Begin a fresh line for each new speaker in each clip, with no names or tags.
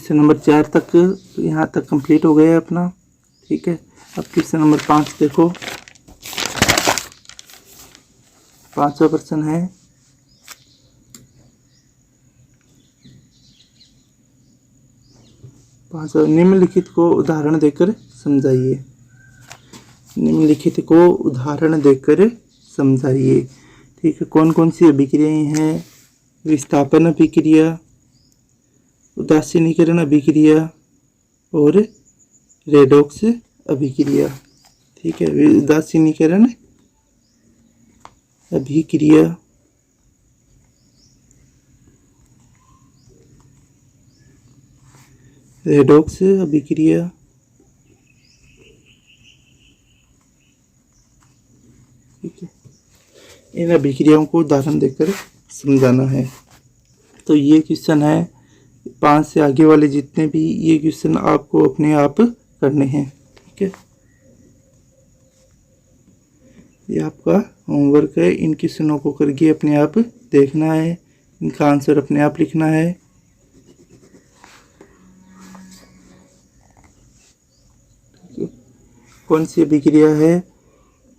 Question number 4 तक यहाँ तक कंप्लीट हो गया है अपना। ठीक है, अब क्वेश्चन नंबर 5 देखो, 5वां प्रश्न है। निम्नलिखित को उदाहरण देकर समझाइए। निम्नलिखित को उदाहरण देकर समझाइए। ठीक है, कौन कौन सी अभिक्रियाएं हैं? विस्थापन अभिक्रिया, उदासीनीकरण अभिक्रिया और रेडॉक्स अभिक्रिया। ठीक है, उदासीनीकरण अभिक्रिया, रेडॉक्स अभिक्रिया, ठीक है, इन अभिक्रियाओं को उदाहरण देकर समझाना है। तो ये क्वेश्चन है, 5 से आगे वाले जितने भी ये क्वेश्चन आपको अपने आप करने हैं। ठीक है, ये आपका होमवर्क है। इन क्वेश्चनों को करके अपने आप देखना है, इनका आंसर अपने आप लिखना है। कौन सी अभिक्रिया है?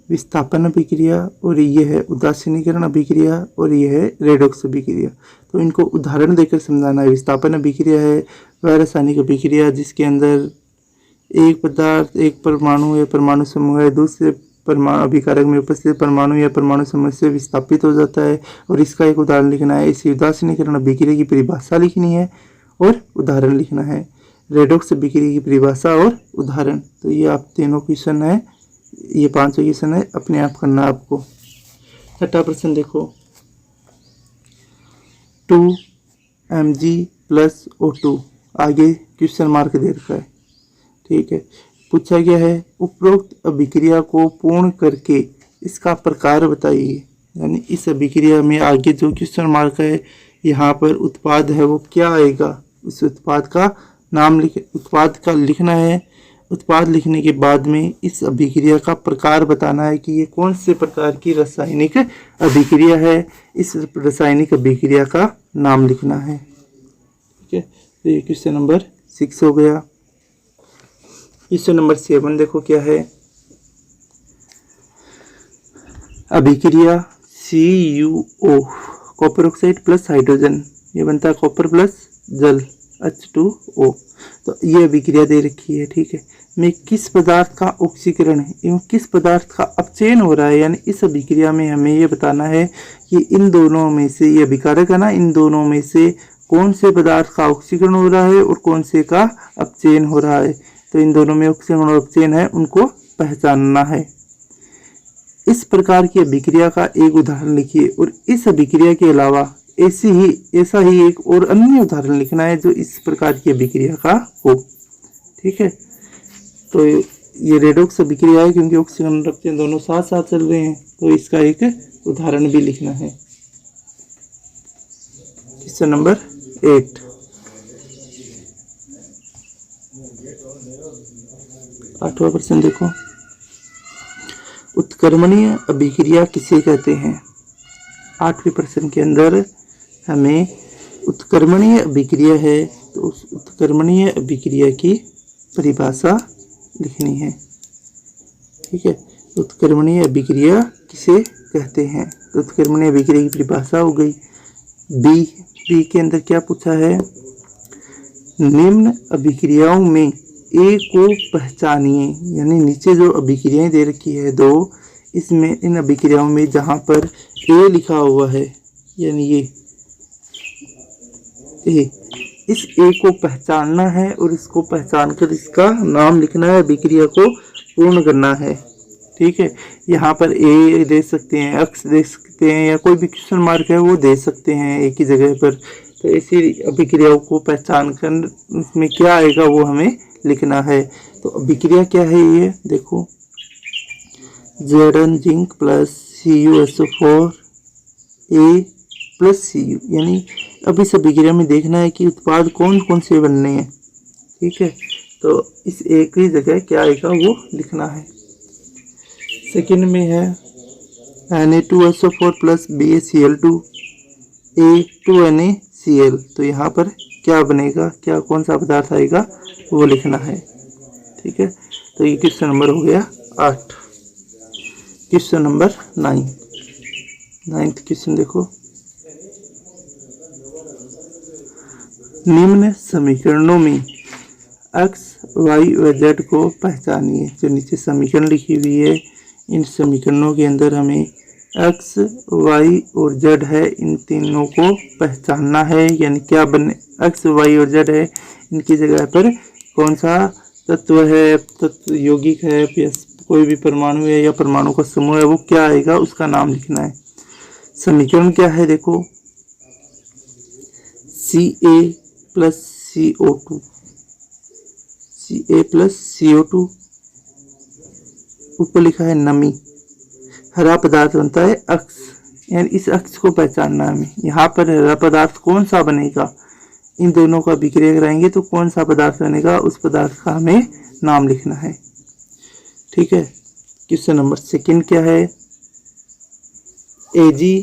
विस्थापन अभिक्रिया, और ये है उदासीनीकरण अभिक्रिया, और ये है रेडॉक्स अभिक्रिया। तो इनको उदाहरण देकर समझाना है। विस्थापन अभिक्रिया है वह रासायनिक अभिक्रिया जिसके अंदर एक पदार्थ एक परमाणु या परमाणु समूह है दूसरे परमाणु अभिकारक में उपस्थित परमाणु या परमाणु समूह से विस्थापित हो जाता है, और इसका एक उदाहरण लिखना है। इसी उदासीनीकरण अभिक्रिया की परिभाषा लिखनी है और उदाहरण लिखना है। रेडॉक्स अभिक्रिया की परिभाषा और उदाहरण। तो ये आप तीनों क्वेश्चन है, ये 5 क्वेश्चन है, अपने आप करना आपको। 6वां प्रश्न देखो, 2mg + O2, आगे क्वेश्चन मार्क दे रखा है। ठीक है, पूछा गया है उपरोक्त अभिक्रिया को पूर्ण करके इसका प्रकार बताइए। यानी इस अभिक्रिया में आगे जो क्वेश्चन मार्क है यहाँ पर उत्पाद है वो क्या आएगा, उस उत्पाद का नाम उत्पाद का लिखना है। उत्पाद लिखने के बाद में इस अभिक्रिया का प्रकार बताना है कि ये कौन से प्रकार की रासायनिक अभिक्रिया है। इस रासायनिक अभिक्रिया का नाम लिखना है। ठीक है, तो ये क्वेश्चन नंबर 6 हो गया। क्वेश्चन नंबर 7 देखो क्या है। अभिक्रिया CuO copper oxide plus hydrogen, ये बनता है कॉपर प्लस जल H2O। तो ये अभिक्रिया दे रखी है। ठीक है, में किस पदार्थ का ऑक्सीकरण एवं किस पदार्थ का अपचयन हो रहा है। यानी इस अभिक्रिया में हमें ये बताना है कि इन दोनों में से, ये अभिकारक है ना, इन दोनों में से कौन से पदार्थ का ऑक्सीकरण हो रहा है और कौन से का अपचयन हो रहा है। तो इन दोनों में ऑक्सीकरण और अपचयन है, उनको पहचानना है। इस प्रकार की अभिक्रिया का एक उदाहरण लिखिए, और इस अभिक्रिया के अलावा ऐसा ही एक और अन्य उदाहरण लिखना है जो इस प्रकार की अभिक्रिया का हो। ठीक है, तो ये रेडॉक्स अभिक्रिया है क्योंकि ऑक्सीकरण और अपचयन दोनों साथ साथ चल रहे हैं, तो इसका एक उदाहरण भी लिखना है। क्वेश्चन नंबर 8, 8वां प्रश्न देखो, उत्क्रमणीय अभिक्रिया किसे कहते हैं। 8वें प्रश्न के अंदर हमें उत्क्रमणीय अभिक्रिया है, तो उस उत्क्रमणीय अभिक्रिया की परिभाषा लिखनी है। ठीक है, उत्क्रमणीय अभिक्रिया किसे कहते हैं। तो उत्क्रमणीय अभिक्रिया की परिभाषा हो गई। बी के अंदर क्या पूछा है, निम्न अभिक्रियाओं में ए को पहचानिए। यानी नीचे जो अभिक्रियाएं दे रखी है 2, इसमें इन अभिक्रियाओं में जहां पर ए लिखा हुआ है, यानी ये ए, इस ए को पहचानना है और इसको पहचान कर इसका नाम लिखना है, अभिक्रिया को पूर्ण करना है। ठीक है, यहाँ पर ए दे सकते हैं, एक्स दे सकते हैं, या कोई भी क्वेश्चन मार्क है वो दे सकते हैं एक ही जगह पर। तो ऐसी अभिक्रियाओं को पहचान कर इसमें क्या आएगा वो हमें लिखना है। तो अभिक्रिया क्या है ये देखो, Zn zinc plus CuSO4 A plus Cu, यानी अब इस अभिक्रिया में देखना है कि उत्पाद कौन कौन से बनने हैं। ठीक है, तो इस एक ही जगह क्या आएगा वो लिखना है। सेकंड में है Na2SO4 प्लस BaCl2 A2NaCl, तो यहाँ पर क्या बनेगा, क्या कौन सा पदार्थ आएगा वो लिखना है। ठीक है, तो ये क्वेश्चन नंबर हो गया 8। क्वेश्चन नंबर 9th क्वेश्चन देखो, निम्न समीकरणों में x, y व z को पहचानिए। जो नीचे समीकरण लिखी हुई है, इन समीकरणों के अंदर हमें x, y और z है, इन तीनों को पहचानना है। यानी क्या बने, x, y और z है, इनकी जगह पर कौन सा तत्व है, तत्व यौगिक है, कोई भी परमाणु है या परमाणु का समूह है, वो क्या आएगा उसका नाम लिखना है। समीकरण क्या है देखो, Ca plus CO2, Ca plus CO2, ऊपर लिखा है नमी, हरा पदार्थ बनता है अक्ष, यानी इस अक्ष को पहचानना है हमें। यहाँ पर हरा पदार्थ कौन सा बनेगा, इन दोनों का अभिक्रिया कराएंगे तो कौन सा पदार्थ बनेगा, उस पदार्थ का हमें नाम लिखना है। ठीक है, क्वेश्चन नंबर 2 क्या है, Ag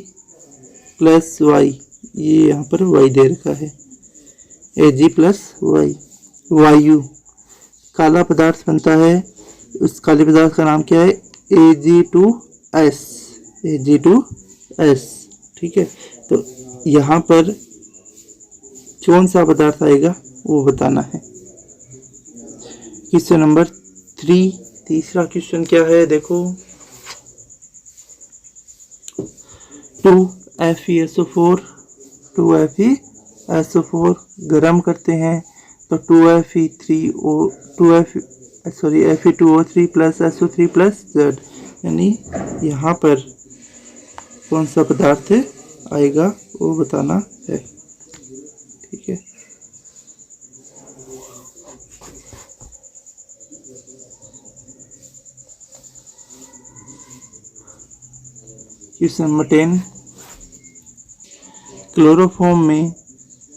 प्लस y, ये यहाँ पर y दे रखा है, Ag प्लस y, वायु काला पदार्थ बनता है, उस काले पदार्थ का नाम क्या है, Ag2S, Ag2S। ठीक है, तो यहाँ पर कौन सा पदार्थ आएगा वो बताना है। क्वेश्चन नंबर 3, तीसरा क्वेश्चन क्या है देखो, 2FeSO4 गर्म करते हैं तो Fe2O3 plus SO3 plus Z, यानी यहाँ पर कौन सा पदार्थ आएगा वो बताना है। ठीक है, क्वेश्चन नंबर 10, क्लोरोफॉर्म में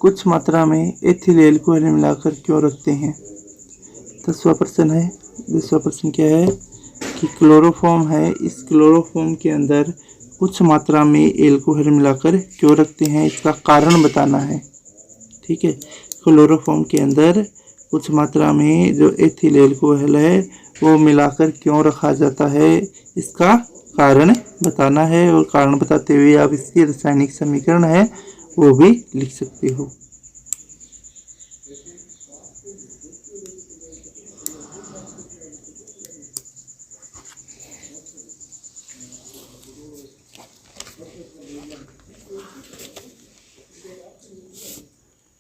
कुछ मात्रा में एथिल एल्कोहल मिलाकर क्यों रखते हैं। 10वां प्रश्न है। 10वां प्रश्न क्या है कि क्लोरोफॉर्म है, इस क्लोरोफॉर्म के अंदर कुछ मात्रा में एल्कोहल मिलाकर क्यों रखते हैं, इसका कारण बताना है। ठीक है, क्लोरोफॉर्म के अंदर कुछ मात्रा में जो एथिल एल्कोहल है वो मिलाकर क्यों रखा जाता है, इसका कारण बताना है। और कारण बताते हुए आप इसकी रासायनिक समीकरण है वो भी लिख सकते हो।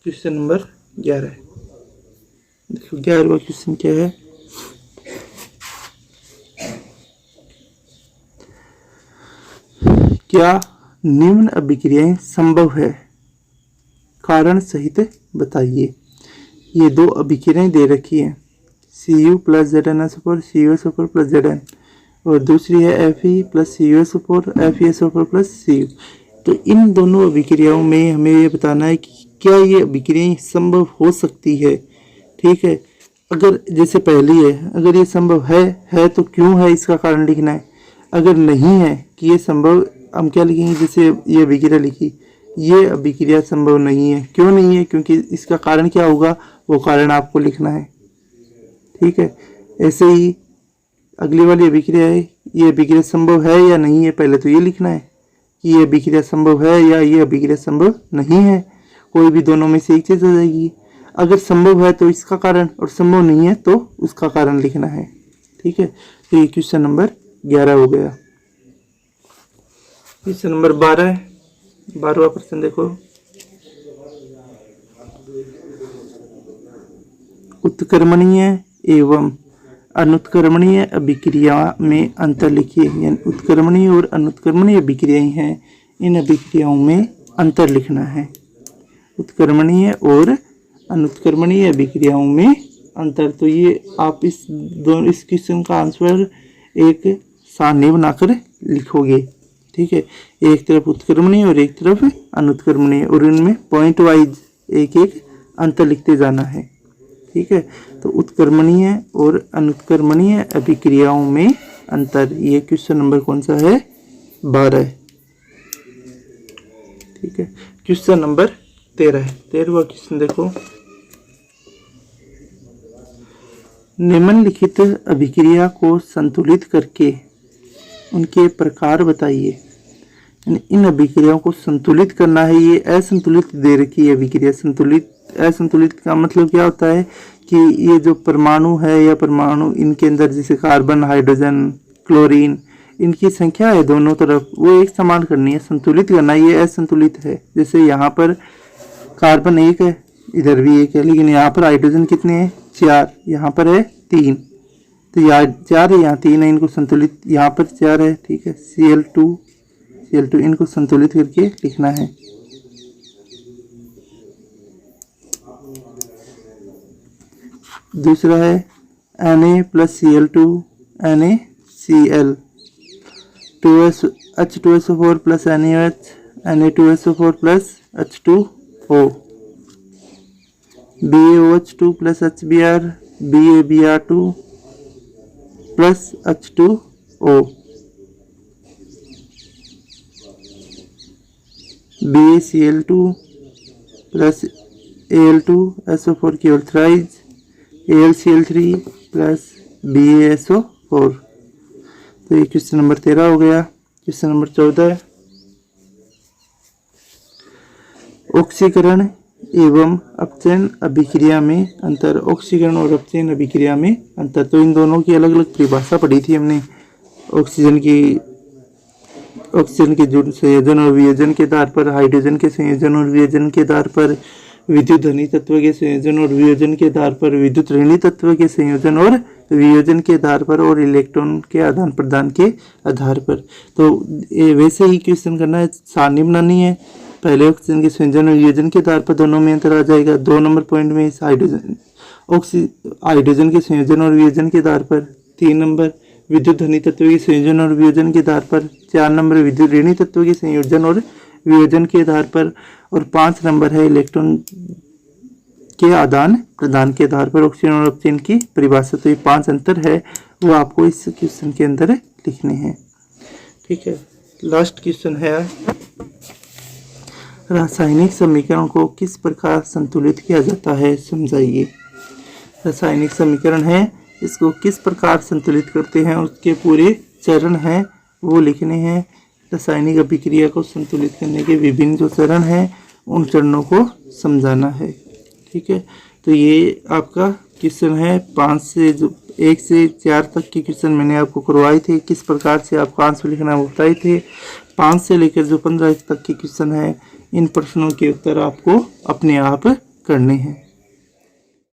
क्वेश्चन नंबर 11 देखो, 11वां क्वेश्चन क्या है, क्या निम्न अभिक्रियाएं संभव है, कारण सहित बताइए। ये 2 अभिक्रियाएं दे रखी है, Cu plus ZnSO4 CuSO4 plus Zn, और दूसरी है Fe plus CuSO4 FeSO4 plus Cu। तो इन दोनों अभिक्रियाओं में हमें ये बताना है कि क्या ये अभिक्रियाएं संभव हो सकती है। ठीक है, अगर जैसे पहली है, अगर ये संभव है तो क्यों है, इसका कारण लिखना है। अगर नहीं है कि ये संभव, हम क्या लिखेंगे, जैसे ये अभिक्रिया लिखी, ये अभिक्रिया संभव नहीं है, क्यों नहीं है, क्योंकि इसका कारण क्या होगा, वो कारण आपको लिखना है। ठीक है, ऐसे ही अगली वाली अभिक्रिया है, ये अभिक्रिया संभव है या नहीं है, पहले तो ये लिखना है कि ये अभिक्रिया संभव है या ये अभिक्रिया संभव नहीं है। कोई भी दोनों में से एक चीज हो जाएगी। अगर संभव है तो इसका कारण, और संभव नहीं है तो उसका कारण लिखना है। ठीक है, तो ये क्वेश्चन नंबर 11 हो गया। क्वेश्चन नंबर 12 है। 12वां प्रश्न देखो, उत्क्रमणीय एवं अनुत्क्रमणीय अभिक्रिया में अंतर लिखिए। यानी उत्क्रमणीय और अनुत्क्रमणीय अभिक्रियाएं हैं, इन अभिक्रियाओं में अंतर लिखना है। उत्क्रमणीय और अनुत्क्रमणीय अभिक्रियाओं में अंतर, तो ये आप इस क्वेश्चन का आंसर एक सारणी बनाकर लिखोगे। ठीक है, एक तरफ उत्क्रमणीय और एक तरफ अनुत्क्रमणीय, और इनमें पॉइंट वाइज एक एक अंतर लिखते जाना है। ठीक है, तो उत्क्रमणीय और अनुत्क्रमणीय अभिक्रियाओं में अंतर, ये क्वेश्चन नंबर कौन सा है, 12 है। ठीक है, क्वेश्चन नंबर 13वां क्वेश्चन देखो, निम्नलिखित अभिक्रिया को संतुलित करके उनके प्रकार बताइए। इन अभिक्रियाओं को संतुलित करना है। ये असंतुलित दे रखी है अभिक्रिया। असंतुलित का मतलब क्या होता है कि ये जो परमाणु है या परमाणु इनके अंदर जैसे कार्बन, हाइड्रोजन, क्लोरीन, इनकी संख्या है दोनों तरफ वो एक समान करनी है, संतुलित करना है। ये असंतुलित है। जैसे यहाँ पर कार्बन 1 है, इधर भी 1 है, लेकिन यहाँ पर हाइड्रोजन कितने हैं? 4, यहाँ पर है 3, तो यहाँ 4 है, यहाँ 3 है, इनको संतुलित, यहाँ पर 4 है, ठीक है। Cl2 इनको संतुलित करके लिखना है। दूसरा है Na plus Cl2 NaCl, H2SO4 plus NaOH, Na2SO4 plus H2O, BaOH2 plus HBr, BaBr2 plus H2O, BaCl2 plus Al2SO4 की ऑल्थराइज, AlCl3 प्लस BaSO4। तो ये क्वेश्चन नंबर 13 हो गया। क्वेश्चन नंबर 14 है, ऑक्सीकरण एवं अपचयन अभिक्रिया में अंतर। ऑक्सीकरण और अपचयन अभिक्रिया में अंतर, तो इन दोनों की अलग अलग परिभाषा पढ़ी थी हमने। ऑक्सीजन के जुड़ संयोजन और वियोजन के आधार पर, हाइड्रोजन के संयोजन और वियोजन के आधार पर, विद्युत धनी तत्व के संयोजन और वियोजन के आधार पर, विद्युत ऋणी तत्व के संयोजन और वियोजन के आधार पर, और इलेक्ट्रॉन के आदान प्रदान के आधार पर। तो वैसे ही क्वेश्चन करना है, सारणी बनानी है। पहले ऑक्सीजन के संयोजन और वियोजन के आधार पर दोनों में अंतर आ जाएगा। 2 नंबर पॉइंट में हाइड्रोजन के संयोजन और वियोजन के आधार पर, 3 नंबर विद्युत धनी तत्व के संयोजन और वियोजन के आधार पर, 4 नंबर विद्युत ऋणी तत्व के संयोजन और वियोजन के आधार पर, और 5 नंबर है इलेक्ट्रॉन के आदान प्रदान के आधार पर ऑक्सीजन और अपचयन की परिभाषा। तो ये 5 अंतर है वो आपको इस क्वेश्चन के अंदर लिखने हैं, ठीक है। लास्ट क्वेश्चन है, रासायनिक समीकरण को किस प्रकार संतुलित किया जाता है, समझाइए। रासायनिक समीकरण है, इसको किस प्रकार संतुलित करते हैं, उसके पूरे चरण हैं वो लिखने हैं। रासायनिक अभिक्रिया को संतुलित करने के विभिन्न जो चरण हैं उन चरणों को समझाना है, ठीक है। तो ये आपका क्वेश्चन है 1 से 4 तक के क्वेश्चन मैंने आपको करवाए थे, किस प्रकार से आपको आंसर लिखना बताए थे। 5 से लेकर जो 15 तक के क्वेश्चन है, इन प्रश्नों के उत्तर आपको अपने आप करने हैं।